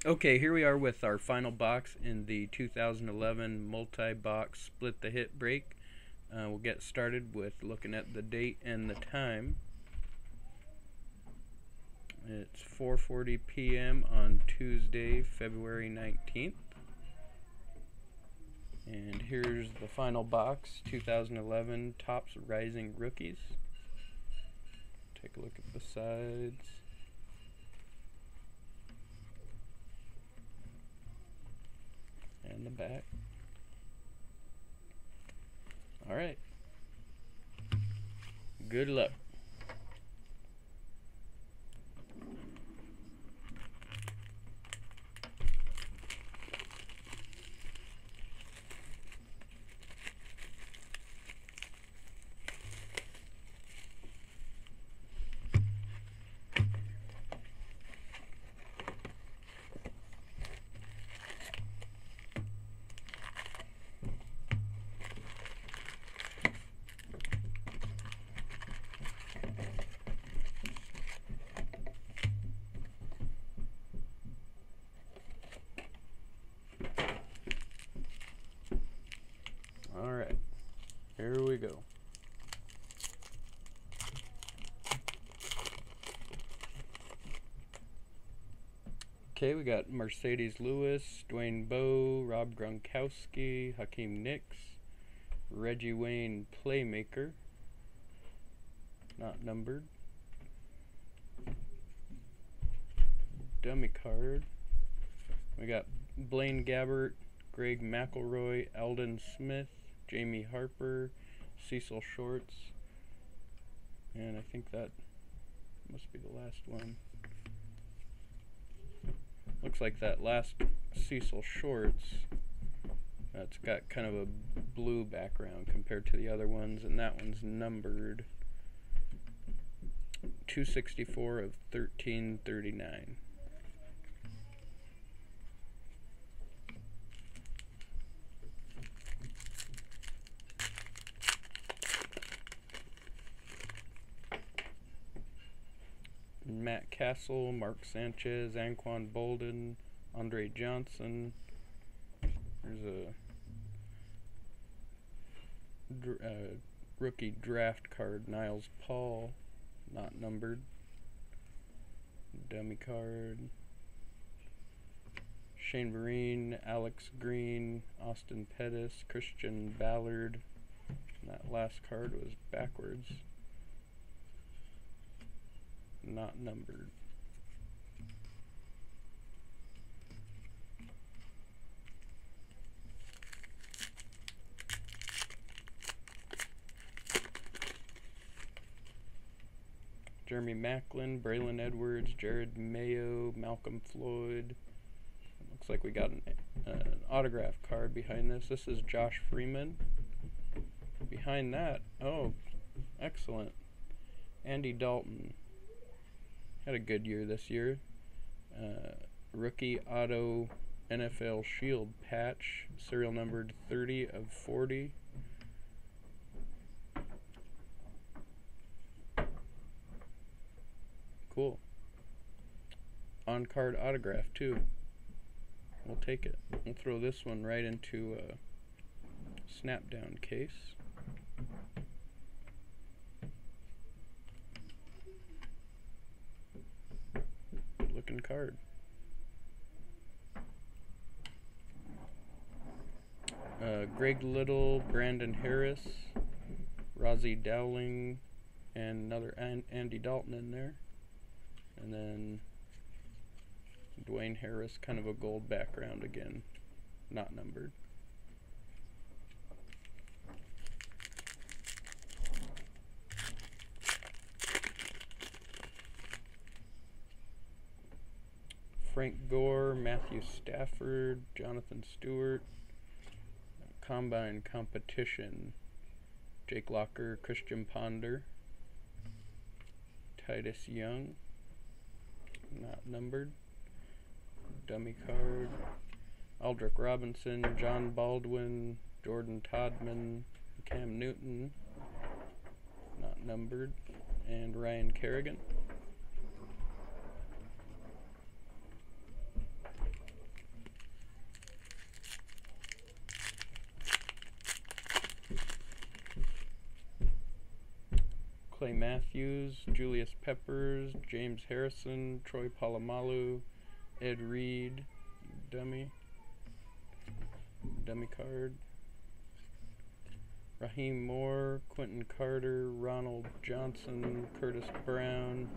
Okay, here we are with our final box in the 2011 multi-box split the hit break. We'll get started with looking at the date and the time. It's 4:40 p.m. on Tuesday, February 19th. And here's the final box, 2011 TOPPS Rising Rookies. Take a look at the sides. And the back. Alright. Good luck. Alright, here we go. Okay, we got Mercedes Lewis, Dwayne Bowe, Rob Gronkowski, Hakeem Nicks, Reggie Wayne Playmaker, not numbered, dummy card. We got Blaine Gabbert, Greg McElroy, Eldon Smith, Jamie Harper, Cecil Shorts, and I think that must be the last one. Looks like that last Cecil Shorts, that's got kind of a blue background compared to the other ones, and that one's numbered 264 of 1339. Matt Castle, Mark Sanchez, Anquan Bolden, Andre Johnson. There's a rookie draft card, Niles Paul, not numbered. Dummy card. Shane Vereen, Alex Green, Austin Pettis, Christian Ballard. And that last card was backwards. Not numbered. Jeremy Maclin, Braylon Edwards, Jared Mayo, Malcolm Floyd. Looks like we got an autograph card behind this. This is Josh Freeman. Behind that, oh, excellent, Andy Dalton. Had a good year this year. Rookie auto NFL Shield patch, serial numbered 30 of 40. Cool. On card autograph too. We'll take it. We'll throw this one right into a snap down case. Looking card. Greg Little, Brandon Harris, Rozzy Dowling, and another Andy Dalton in there. And then Dwayne Harris, kind of a gold background again, not numbered. Frank Gore, Matthew Stafford, Jonathan Stewart. Combine competition, Jake Locker, Christian Ponder, Titus Young, not numbered. Dummy card, Aldrick Robinson, John Baldwin, Jordan Todman, Cam Newton, not numbered, and Ryan Kerrigan. Clay Matthews, Julius Peppers, James Harrison, Troy Polamalu, Ed Reed, dummy card. Raheem Moore, Quentin Carter, Ronald Johnson, Curtis Brown,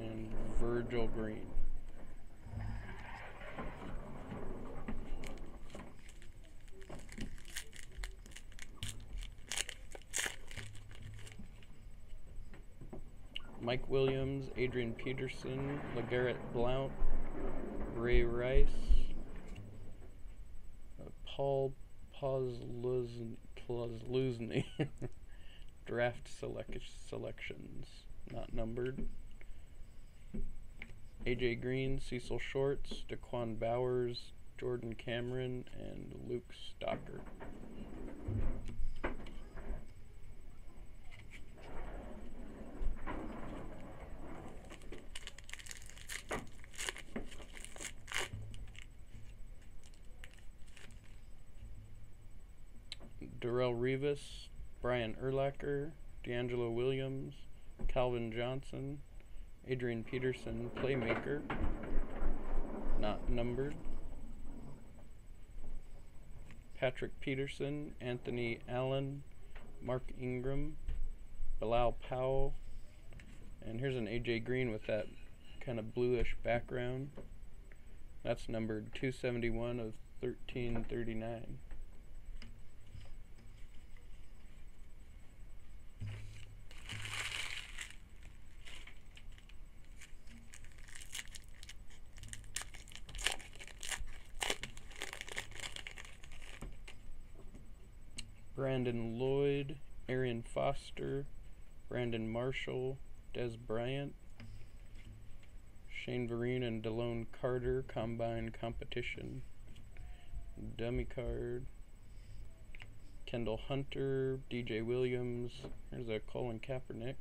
and Virgil Green. Mike Williams, Adrian Peterson, LeGarrette Blount, Ray Rice, Paul Plazluzny, draft selections, not numbered. AJ Green, Cecil Shorts, Daquan Bowers, Jordan Cameron, and Luke Stocker. Darrell Rivas, Brian Urlacher, D'Angelo Williams, Calvin Johnson, Adrian Peterson, Playmaker, not numbered. Patrick Peterson, Anthony Allen, Mark Ingram, Bilal Powell, and here's an AJ Green with that kind of bluish background. That's numbered 271 of 1339. Brandon Lloyd, Arian Foster, Brandon Marshall, Des Bryant, Shane Vereen and Delone Carter, Combine Competition, dummy card, Kendall Hunter, DJ Williams, there's a Colin Kaepernick,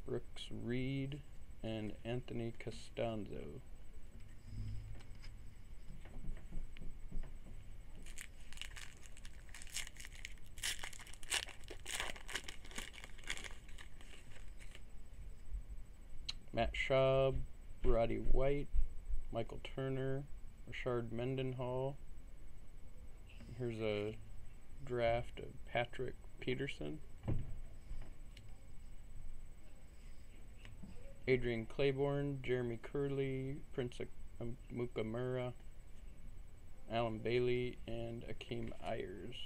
Brooks Reed, and Anthony Costanzo. Matt Schaub, Roddy White, Michael Turner, Rashard Mendenhall. Here's a draft of Patrick Peterson. Adrian Claiborne, Jeremy Curley, Prince Mukamura, Alan Bailey, and Akeem Ayers.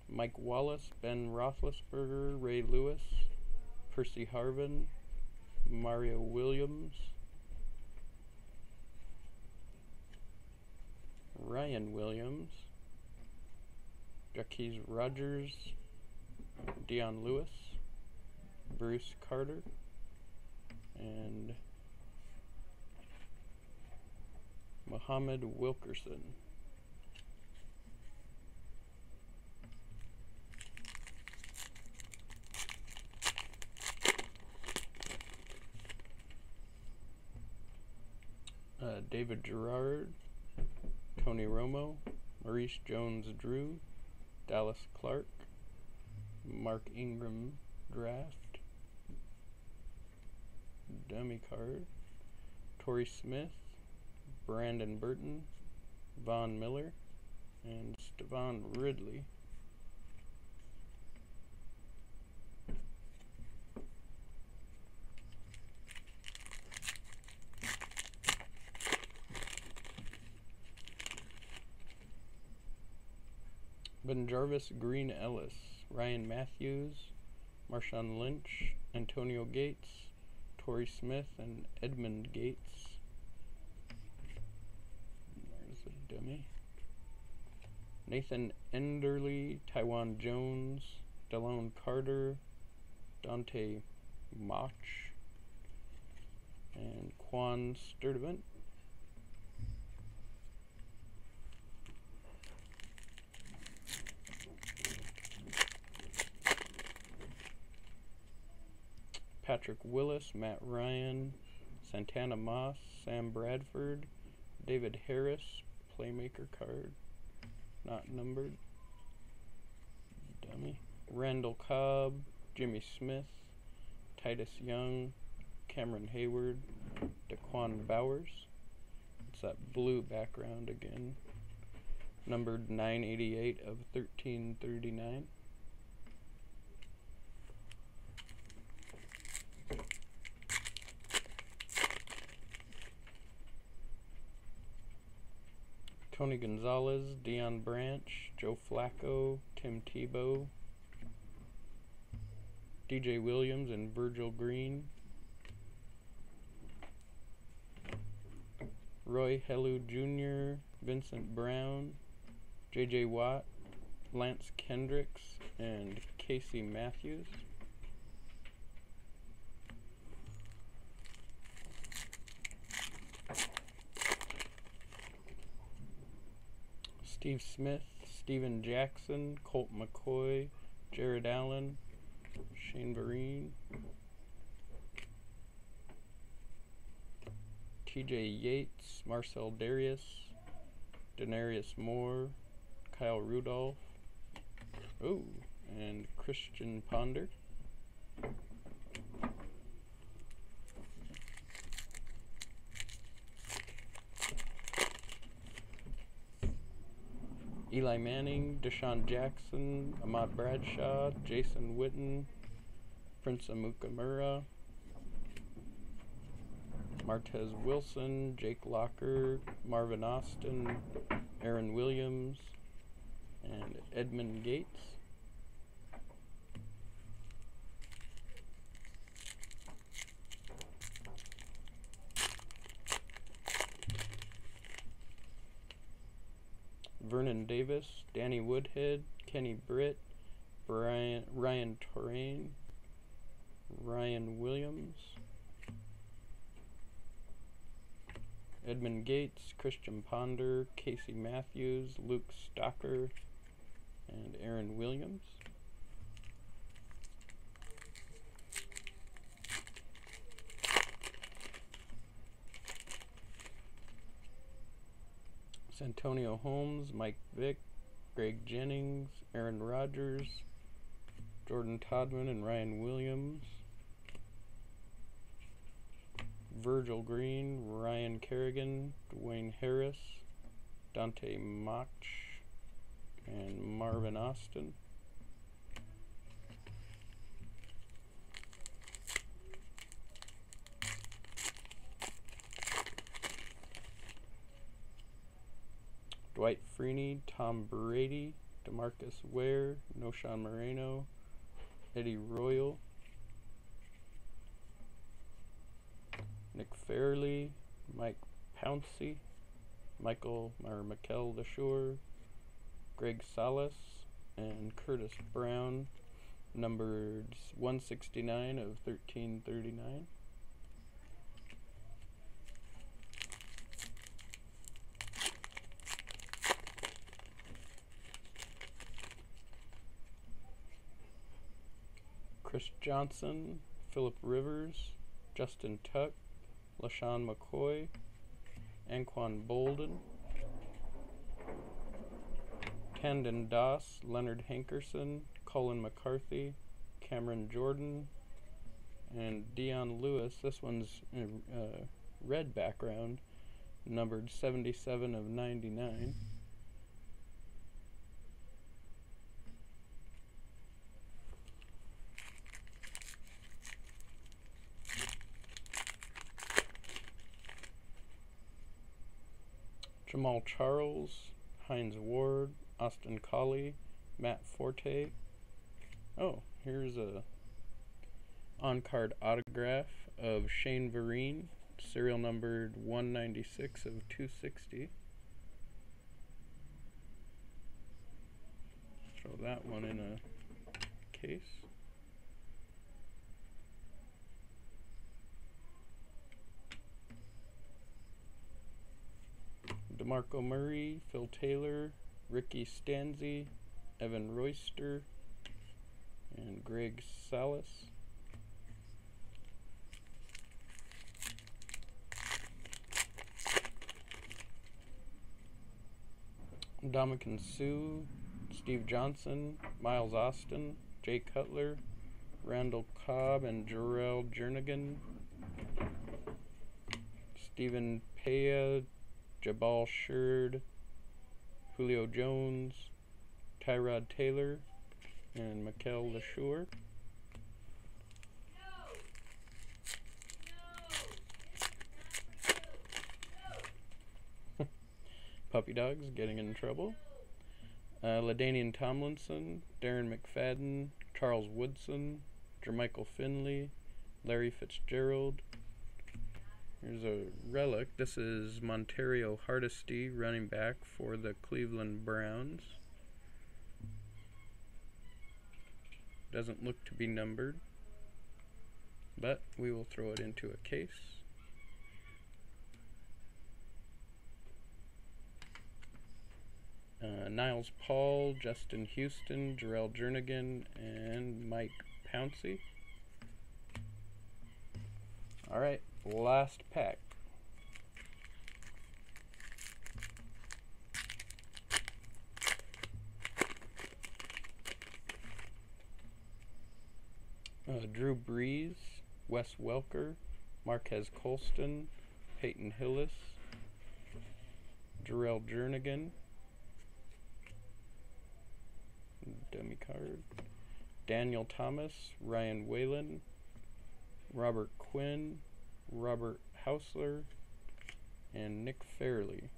Mike Wallace, Ben Roethlisberger, Ray Lewis, Percy Harvin, Mario Williams, Ryan Williams, Jaquez Rogers, Dion Lewis, Bruce Carter, and Muhammad Wilkerson. David Gerard, Tony Romo, Maurice Jones-Drew, Dallas Clark, Mark Ingram draft, dummy card, Torrey Smith, Brandon Burton, Von Miller, and Stevan Ridley. Ben Jarvis, Green Ellis, Ryan Matthews, Marshawn Lynch, Antonio Gates, Torrey Smith, and Edmund Gates. There's a dummy. Nathan Enderly, Tywan Jones, Delone Carter, Dante Mach, and Quan Sturdivant. Patrick Willis, Matt Ryan, Santana Moss, Sam Bradford, David Harris, playmaker card, not numbered. Dummy. Randall Cobb, Jimmy Smith, Titus Young, Cameron Hayward, Daquan Bowers. It's that blue background again. Numbered 988 of 1339. Tony Gonzalez, Deion Branch, Joe Flacco, Tim Tebow, DJ Williams and Virgil Green, Roy Helu Jr., Vincent Brown, J.J. Watt, Lance Kendricks, and Casey Matthews. Steve Smith, Steven Jackson, Colt McCoy, Jared Allen, Shane Vereen, TJ Yates, Marcel Darius, Denarius Moore, Kyle Rudolph, and Christian Ponder. Eli Manning, Deshaun Jackson, Ahmad Bradshaw, Jason Witten, Prince Amukamura, Martez Wilson, Jake Locker, Marvin Austin, Aaron Williams, and Edmund Gates. Vernon Davis, Danny Woodhead, Kenny Britt, Ryan Torrain, Ryan Williams, Edmund Gates, Christian Ponder, Casey Matthews, Luke Stocker, and Aaron Williams. Santonio Holmes, Mike Vick, Greg Jennings, Aaron Rodgers, Jordan Todman and Ryan Williams, Virgil Green, Ryan Kerrigan, Dwayne Harris, Dante Mach, and Marvin Austin. Dwight Freeney, Tom Brady, DeMarcus Ware, Noshawn Moreno, Eddie Royal, Nick Fairley, Mike Pouncey, Mikel LaSure, Greg Salas, and Curtis Brown, numbered 169 of 1339. Chris Johnson, Phillip Rivers, Justin Tuck, LaShawn McCoy, Anquan Bolden, Tandon Doss, Leonard Hankerson, Colin McCarthy, Cameron Jordan, and Dion Lewis. This one's red background, numbered 77 of 99. Jamal Charles, Hines Ward, Austin Collie, Matt Forte. Oh, here's a on-card autograph of Shane Vereen, serial numbered 196 of 260. Throw that one in a case. DeMarco Murray, Phil Taylor, Ricky Stanzi, Evan Royster, and Greg Salas. Dominican Sue, Steve Johnson, Miles Austin, Jay Cutler, Randall Cobb, and Jarrell Jernigan. Stephen Pea, Jabal Shurd, Julio Jones, Tyrod Taylor, and Mikel LeSure. Puppy Dogs getting in trouble. LaDainian Tomlinson, Darren McFadden, Charles Woodson, Jermichael Finley, Larry Fitzgerald. Here's a relic. This is Montario Hardesty, running back for the Cleveland Browns. Doesn't look to be numbered, but we will throw it into a case. Niles Paul, Justin Houston, Jarrell Jernigan, and Mike Pouncey. Alright, last pack. Drew Brees, Wes Welker, Marquez Colston, Peyton Hillis, Jarrell Jernigan, dummy card, Daniel Thomas, Ryan Whalen, Robert Quinn, Robert Hausler, and Nick Fairley.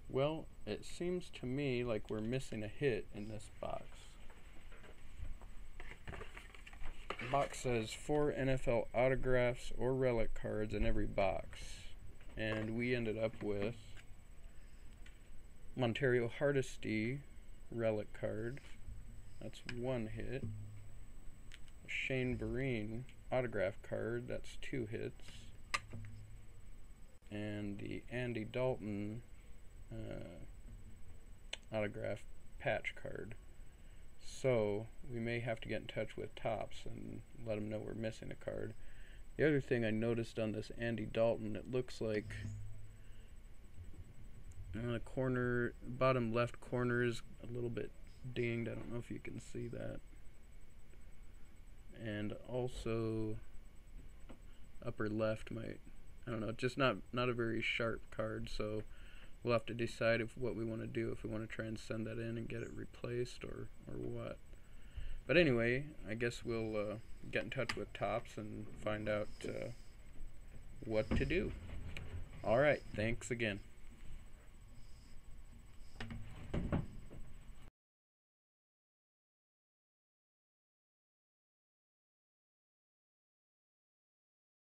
Well, it seems to me like we're missing a hit in this box. The box says 4 NFL autographs or relic cards in every box, and we ended up with Montario Hardesty relic card. That's 1 hit. Shane Vereen autograph card. That's 2 hits. And the Andy Dalton autograph patch card. So we may have to get in touch with TOPPS and let them know we're missing a card. The other thing I noticed on this Andy Dalton, it looks like the corner, bottom left corner is a little bit dinged. I don't know if you can see that. And also upper left might, I don't know, just not a very sharp card, so we'll have to decide what we want to do, if we want to try and send that in and get it replaced or what. But anyway, I guess we'll get in touch with TOPPS and find out what to do. Alright, thanks again.